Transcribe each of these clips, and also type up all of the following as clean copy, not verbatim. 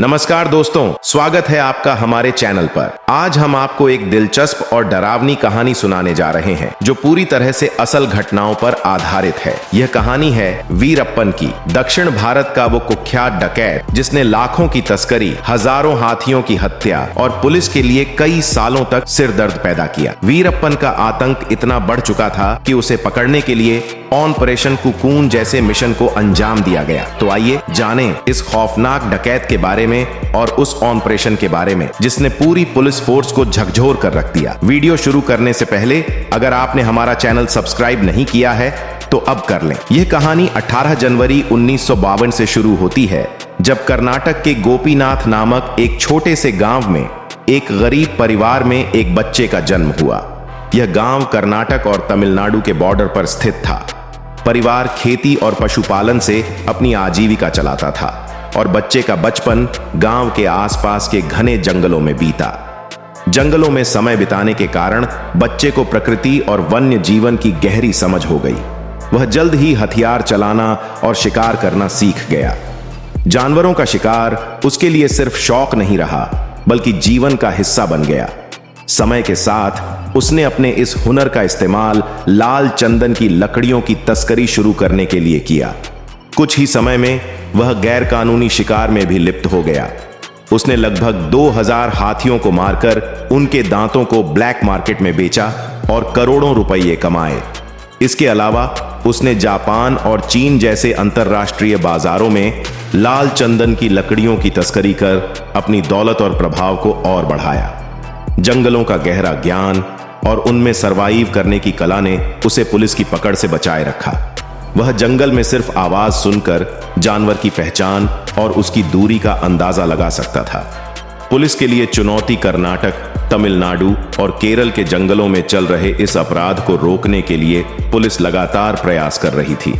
नमस्कार दोस्तों, स्वागत है आपका हमारे चैनल पर। आज हम आपको एक दिलचस्प और डरावनी कहानी सुनाने जा रहे हैं जो पूरी तरह से असल घटनाओं पर आधारित है। यह कहानी है वीरप्पन की, दक्षिण भारत का वो कुख्यात डकैत जिसने लाखों की तस्करी, हजारों हाथियों की हत्या और पुलिस के लिए कई सालों तक सिरदर्द पैदा किया। वीरप्पन का आतंक इतना बढ़ चुका था कि उसे पकड़ने के लिए ऑपरेशन कुकून जैसे मिशन को अंजाम दिया गया। तो आइए जानें इस खौफनाक डकैत के बारे में और उस ऑपरेशन के बारे में जिसने पूरी पुलिस फोर्स को झकझोर कर रख दिया। वीडियो शुरू करने से पहले अगर आपने हमारा चैनल सब्सक्राइब नहीं किया है तो अब कर लें। यह कहानी 18 जनवरी 1952 से शुरू होती है, जब कर्नाटक के गोपीनाथ नामक एक छोटे से गांव में एक गरीब परिवार में एक बच्चे का जन्म हुआ। यह गांव कर्नाटक और तमिलनाडु के बॉर्डर पर स्थित था। परिवार खेती और पशुपालन से अपनी आजीविका चलाता था और बच्चे का बचपन गांव के आसपास के घने जंगलों में बीता। जंगलों में समय बिताने के कारण बच्चे को प्रकृति और वन्य जीवन की गहरी समझ हो गई। वह जल्द ही हथियार चलाना और शिकार करना सीख गया। जानवरों का शिकार उसके लिए सिर्फ शौक नहीं रहा, बल्कि जीवन का हिस्सा बन गया। समय के साथ उसने अपने इस हुनर का इस्तेमाल लाल चंदन की लकड़ियों की तस्करी शुरू करने के लिए किया। कुछ ही समय में वह गैर कानूनी शिकार में भी लिप्त हो गया। उसने लगभग 2000 हाथियों को मारकर उनके दांतों को ब्लैक मार्केट में बेचा और करोड़ों रुपये कमाए। इसके अलावा उसने जापान और चीन जैसे अंतर्राष्ट्रीय बाजारों में लाल चंदन की लकड़ियों की तस्करी कर अपनी दौलत और प्रभाव को और बढ़ाया। जंगलों का गहरा ज्ञान और उनमें सरवाइव करने की कला ने उसे पुलिस की पकड़ से बचाए रखा। वह जंगल में सिर्फ आवाज सुनकर जानवर की पहचान और उसकी दूरी का अंदाजा लगा सकता था। पुलिस के लिए चुनौती कर्नाटक, तमिलनाडु और केरल के जंगलों में चल रहे इस अपराध को रोकने के लिए पुलिस लगातार प्रयास कर रही थी,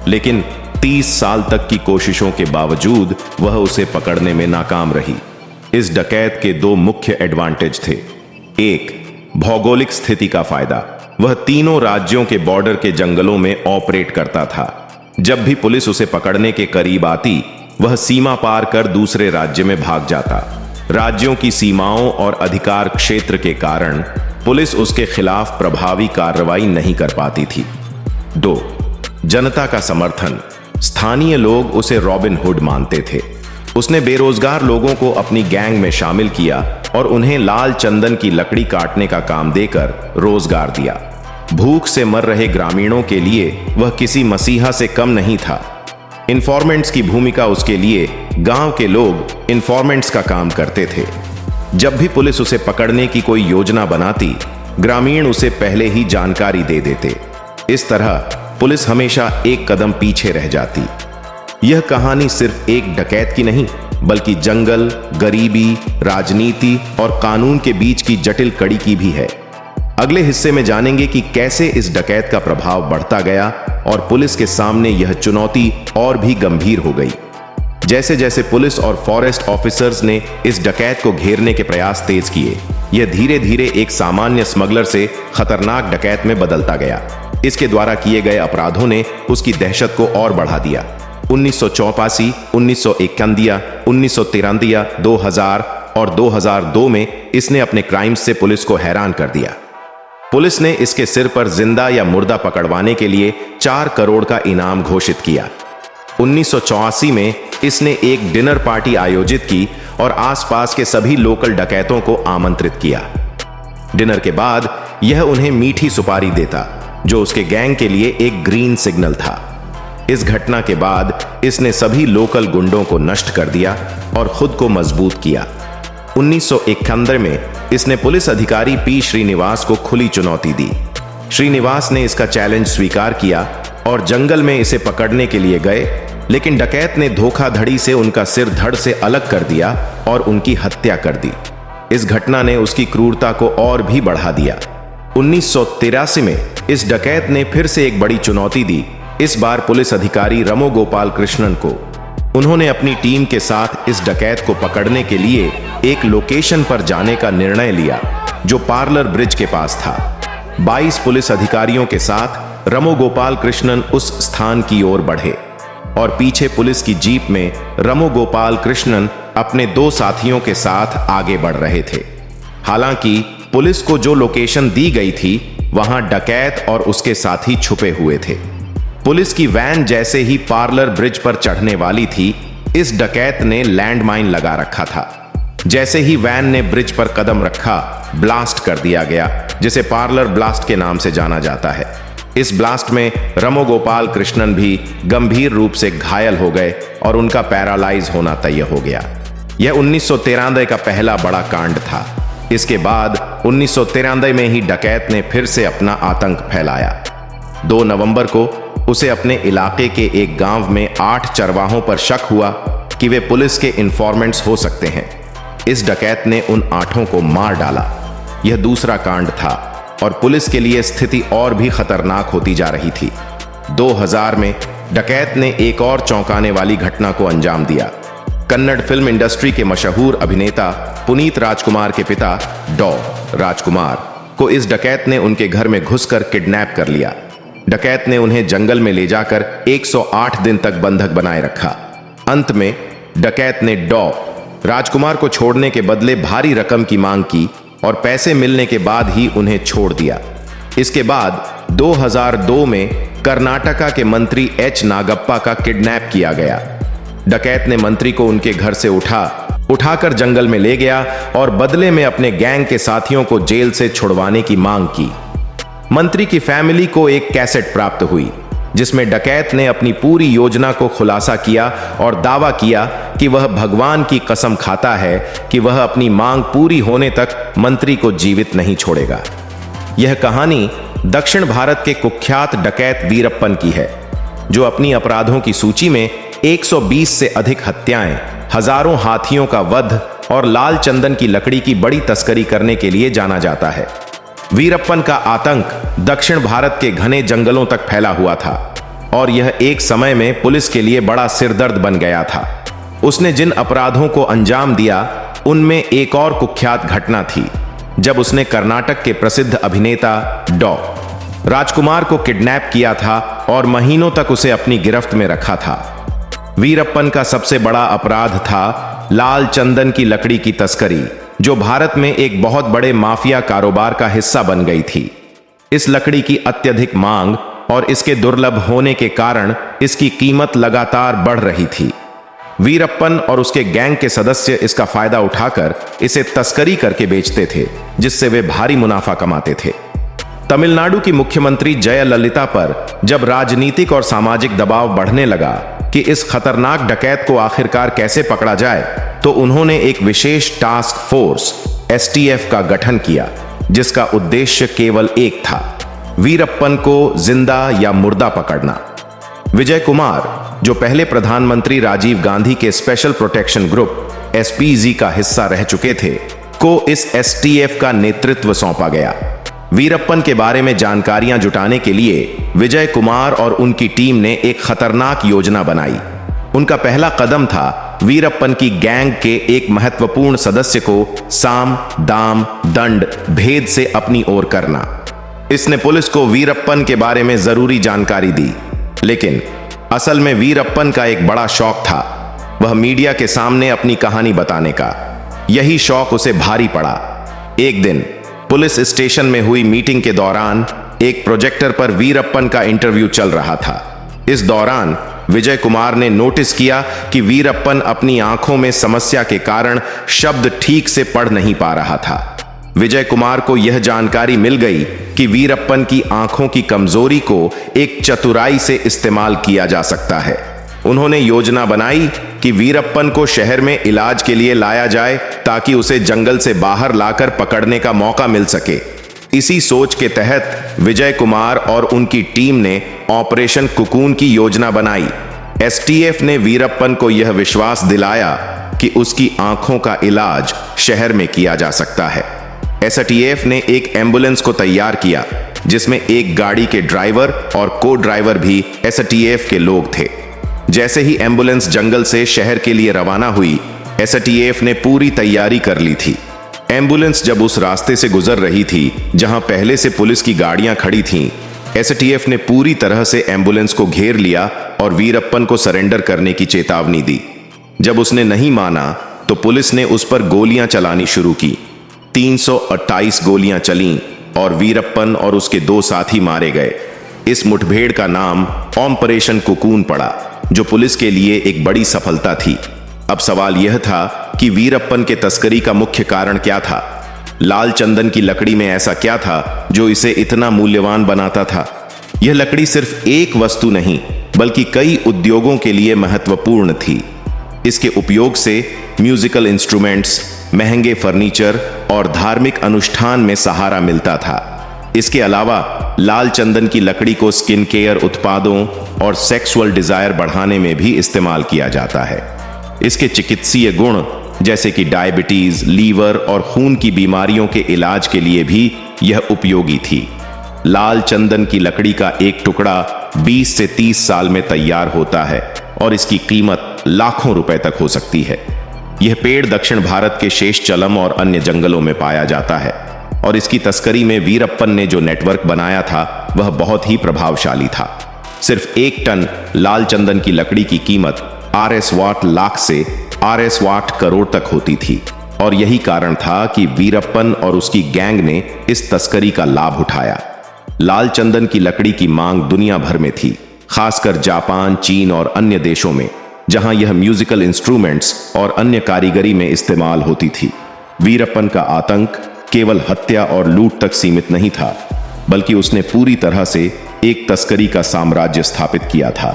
लेकिन 30 साल तक की कोशिशों के बावजूद वह उसे पकड़ने में नाकाम रही। इस डकैत के दो मुख्य एडवांटेज थे। एक, भौगोलिक स्थिति का फायदा। वह तीनों राज्यों के बॉर्डर के जंगलों में ऑपरेट करता था। जब भी पुलिस उसे पकड़ने के करीब आती, वह सीमा पार कर दूसरे राज्य में भाग जाता। राज्यों की सीमाओं और अधिकार क्षेत्र के कारण पुलिस उसके खिलाफ प्रभावी कार्रवाई नहीं कर पाती थी। 2, जनता का समर्थन। स्थानीय लोग उसे रॉबिन हुड मानते थे। उसने बेरोजगार लोगों को अपनी गैंग में शामिल किया और उन्हें लाल चंदन की लकड़ी काटने का काम देकर रोजगार दिया। भूख से मर रहे ग्रामीणों के लिए वह किसी मसीहा से कम नहीं था। इन्फॉर्मेंट्स की भूमिका उसके लिए गांव के लोग इन्फॉर्मेंट्स का काम करते थे। जब भी पुलिस उसे पकड़ने की कोई योजना बनाती, ग्रामीण उसे पहले ही जानकारी दे देते। इस तरह पुलिस हमेशा एक कदम पीछे रह जाती। यह कहानी सिर्फ एक डकैत की नहीं, बल्कि जंगल, गरीबी, राजनीति और कानून के बीच की जटिल कड़ी की भी है। अगले हिस्से में जानेंगे कि कैसे इस डकैत का प्रभाव बढ़ता गया और पुलिस के सामने यह चुनौती और भी गंभीर हो गई। जैसे जैसे पुलिस और फॉरेस्ट ऑफिसर्स ने इस डकैत को घेरने के प्रयास तेज किए, यह धीरे धीरे एक सामान्य स्मगलर से खतरनाक डकैत में बदलता गया। इसके द्वारा किए गए अपराधों ने उसकी दहशत को और बढ़ा दिया। 1984, 1991, 1993, 2000 और 2002 में इसने अपने क्राइम्स से पुलिस को हैरान कर दिया। पुलिस ने इसके सिर पर जिंदा या मुर्दा पकड़वाने के लिए 4 करोड़ का इनाम घोषित किया। 1984 में इसने एक डिनर पार्टी आयोजित की और आसपास के सभी लोकल डकैतों को आमंत्रित किया। डिनर के बाद यह उन्हें मीठी सुपारी देता, जो उसके गैंग के लिए एक ग्रीन सिग्नल था। इस घटना के बाद इसने सभी लोकल गुंडों को नष्ट कर दिया और खुद को मजबूत किया। 1991 में इसने पुलिस अधिकारी पी श्रीनिवास को खुली चुनौती दी। श्रीनिवास ने इसका चैलेंज स्वीकार किया और जंगल में इसे पकड़ने के लिए गए, लेकिन डकैत ने धोखाधड़ी से उनका सिर धड़ से अलग कर दिया और उनकी हत्या कर दी। इस घटना ने उसकी क्रूरता को और भी बढ़ा दिया। 1983 में इस डकैत ने फिर से एक बड़ी चुनौती दी, इस बार पुलिस अधिकारी रमो गोपाल कृष्णन को। उन्होंने अपनी टीम के साथ इस डकैत को पकड़ने के लिए एक लोकेशन पर जाने का निर्णय लिया, जो पार्लर ब्रिज के पास था। 22 पुलिस अधिकारियों के साथ रमो गोपाल कृष्णन उस स्थान की ओर बढ़े और पीछे पुलिस की जीप में रमो गोपाल कृष्णन अपने 2 साथियों के साथ आगे बढ़ रहे थे। हालांकि पुलिस को जो लोकेशन दी गई थी वहां डकैत और उसके साथी छुपे हुए थे। पुलिस की वैन जैसे ही पार्लर ब्रिज पर चढ़ने वाली थी, इस डकैत ने लैंडमाइन लगा रखा था। जैसे ही वैन ने ब्रिज पर कदम रखा, ब्लास्ट कर दिया गया, जिसे पार्लर ब्लास्ट के नाम से जाना जाता है। इस ब्लास्ट में रमोगोपाल कृष्णन भी गंभीर रूप से घायल हो गए और उनका पैरालाइज होना तय हो गया। यह 1993 का पहला बड़ा कांड था। इसके बाद 1993 में ही डकैत ने फिर से अपना आतंक फैलाया। 2 नवंबर को उसे अपने इलाके के एक गांव में 8 चरवाहों पर शक हुआ कि वे पुलिस के इन्फॉर्मेंट्स हो सकते हैं। इस डकैत ने उन 8 को मार डाला। यह दूसरा कांड था और पुलिस के लिए स्थिति और भी खतरनाक होती जा रही थी। 2000 में डकैत ने एक और चौंकाने वाली घटना को अंजाम दिया। कन्नड़ फिल्म इंडस्ट्री के मशहूर अभिनेता पुनीत राजकुमार के पिता डॉ राजकुमार को इस डकैत ने उनके घर में घुसकर किडनैप कर लिया। डकैत ने उन्हें जंगल में ले जाकर 108 दिन तक बंधक बनाए रखा। अंत में डकैत ने डॉ राजकुमार को छोड़ने के बदले भारी रकम की मांग की और पैसे मिलने के बाद ही उन्हें छोड़ दिया। इसके बाद 2002 में कर्नाटका के मंत्री एच नागप्पा का किडनैप किया गया। डकैत ने मंत्री को उनके घर से उठाकर जंगल में ले गया और बदले में अपने गैंग के साथियों को जेल से छुड़वाने की मांग की। मंत्री की फैमिली को एक कैसेट प्राप्त हुई जिसमें डकैत ने अपनी पूरी योजना को खुलासा किया और दावा किया कि वह भगवान की कसम खाता है कि वह अपनी मांग पूरी होने तक मंत्री को जीवित नहीं छोड़ेगा। यह कहानी दक्षिण भारत के कुख्यात डकैत वीरप्पन की है, जो अपनी अपराधों की सूची में 120 से अधिक हत्याएं, हजारों हाथियों का वध और लाल चंदन की लकड़ी की बड़ी तस्करी करने के लिए जाना जाता है। वीरप्पन का आतंक दक्षिण भारत के घने जंगलों तक फैला हुआ था और यह एक समय में पुलिस के लिए बड़ा सिरदर्द बन गया था। उसने जिन अपराधों को अंजाम दिया उनमें एक और कुख्यात घटना थी जब उसने कर्नाटक के प्रसिद्ध अभिनेता डॉ राजकुमार को किडनैप किया था और महीनों तक उसे अपनी गिरफ्त में रखा था। वीरप्पन का सबसे बड़ा अपराध था लाल चंदन की लकड़ी की तस्करी, जो भारत में एक बहुत बड़े माफिया कारोबार का हिस्सा बन गई थी। इस लकड़ी की अत्यधिक मांग और इसके दुर्लभ होने के कारण इसकी कीमत लगातार बढ़ रही थी। वीरप्पन और उसके गैंग के सदस्य इसका फायदा उठाकर इसे तस्करी करके बेचते थे, जिससे वे भारी मुनाफा कमाते थे। तमिलनाडु की मुख्यमंत्री जयललिता पर जब राजनीतिक और सामाजिक दबाव बढ़ने लगा कि इस खतरनाक डकैत को आखिरकार कैसे पकड़ा जाए, तो उन्होंने एक विशेष टास्क फोर्स STF का गठन किया, जिसका उद्देश्य केवल एक था, वीरप्पन को जिंदा या मुर्दा पकड़ना। विजय कुमार, जो पहले प्रधानमंत्री राजीव गांधी के स्पेशल प्रोटेक्शन ग्रुप SPG का हिस्सा रह चुके थे, को इस STF का नेतृत्व सौंपा गया। वीरप्पन के बारे में जानकारियां जुटाने के लिए विजय कुमार और उनकी टीम ने एक खतरनाक योजना बनाई। उनका पहला कदम था वीरप्पन की गैंग के एक महत्वपूर्ण सदस्य को साम, दाम, दंड, भेद से अपनी ओर करना। इसने पुलिस को वीरप्पन के बारे में जरूरी जानकारी दी, लेकिन असल में वीरप्पन का एक बड़ा शौक था, वह मीडिया के सामने अपनी कहानी बताने का। यही शौक उसे भारी पड़ा। एक दिन पुलिस स्टेशन में हुई मीटिंग के दौरान एक प्रोजेक्टर पर वीरप्पन का इंटरव्यू चल रहा था। इस दौरान विजय कुमार ने नोटिस किया कि वीरप्पन अपनी आंखों में समस्या के कारण शब्द ठीक से पढ़ नहीं पा रहा था। विजय कुमार को यह जानकारी मिल गई कि वीरप्पन की आंखों की कमजोरी को एक चतुराई से इस्तेमाल किया जा सकता है। उन्होंने योजना बनाई कि वीरप्पन को शहर में इलाज के लिए लाया जाए ताकि उसे जंगल से बाहर लाकर पकड़ने का मौका मिल सके। इसी सोच के तहत विजय कुमार और उनकी टीम ने ऑपरेशन कुकून की योजना बनाई। STF ने वीरप्पन को यह विश्वास दिलाया कि उसकी आंखों का इलाज शहर में किया जा सकता है। STF ने एक एम्बुलेंस को तैयार किया, जिसमें एक गाड़ी के ड्राइवर और को ड्राइवर भी STF के लोग थे। जैसे ही एम्बुलेंस जंगल से शहर के लिए रवाना हुई, STF ने पूरी तैयारी कर ली थी। एम्बुलेंस जब उस रास्ते से गुजर रही थी जहां पहले से पुलिस की गाड़ियां खड़ी थीं, STF ने पूरी तरह से एम्बुलेंस को घेर लिया और वीरप्पन को सरेंडर करने की चेतावनी दी। जब उसने नहीं माना तो पुलिस ने उस पर गोलियां चलानी शुरू की। 328 गोलियां चलीं और वीरप्पन और उसके 2 साथी मारे गए। इस मुठभेड़ का नाम ऑपरेशन कुकून पड़ा, जो पुलिस के लिए एक बड़ी सफलता थी। अब सवाल यह था कि वीरप्पन के तस्करी का मुख्य कारण क्या था। लाल चंदन की लकड़ी में ऐसा क्या था जो इसे इतना मूल्यवान बनाता था। यह लकड़ी सिर्फ एक वस्तु नहीं बल्कि कई उद्योगों के लिए महत्वपूर्ण थी। इसके उपयोग से म्यूजिकल इंस्ट्रूमेंट्स, महंगे फर्नीचर और धार्मिक अनुष्ठान में सहारा मिलता था। इसके अलावा लाल चंदन की लकड़ी को स्किन केयर उत्पादों और सेक्सुअल डिजायर बढ़ाने में भी इस्तेमाल किया जाता है। इसके चिकित्सीय गुण जैसे कि डायबिटीज, लीवर और खून की बीमारियों के इलाज के लिए भी यह उपयोगी थी। लाल चंदन की लकड़ी का एक टुकड़ा 20 से 30 साल में तैयार होता है और इसकी कीमत लाखों रुपए तक हो सकती है। यह पेड़ दक्षिण भारत के शेषचलम और अन्य जंगलों में पाया जाता है और इसकी तस्करी में वीरप्पन ने जो नेटवर्क बनाया था वह बहुत ही प्रभावशाली था। सिर्फ 1 टन लाल चंदन की लकड़ी की कीमत RS वाट लाख से RS वाट करोड़ तक होती थी और यही कारण था कि वीरप्पन और उसकी गैंग ने इस तस्करी का लाभ उठाया। लाल चंदन की लकड़ी की मांग दुनिया भर में थी, खासकर जापान, चीन और अन्य देशों में, जहां यह म्यूजिकल इंस्ट्रूमेंट्स और अन्य कारीगरी में इस्तेमाल होती थी। वीरप्पन का आतंक केवल हत्या और लूट तक सीमित नहीं था, बल्कि उसने पूरी तरह से एक तस्करी का साम्राज्य स्थापित किया था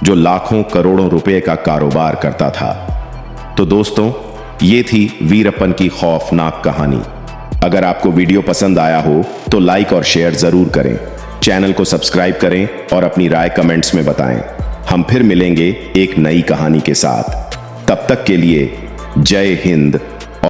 जो लाखों करोड़ों रुपए का कारोबार करता था। तो दोस्तों, ये थी वीरप्पन की खौफनाक कहानी। अगर आपको वीडियो पसंद आया हो तो लाइक और शेयर जरूर करें, चैनल को सब्सक्राइब करें और अपनी राय कमेंट्स में बताएं। हम फिर मिलेंगे एक नई कहानी के साथ। तब तक के लिए जय हिंद,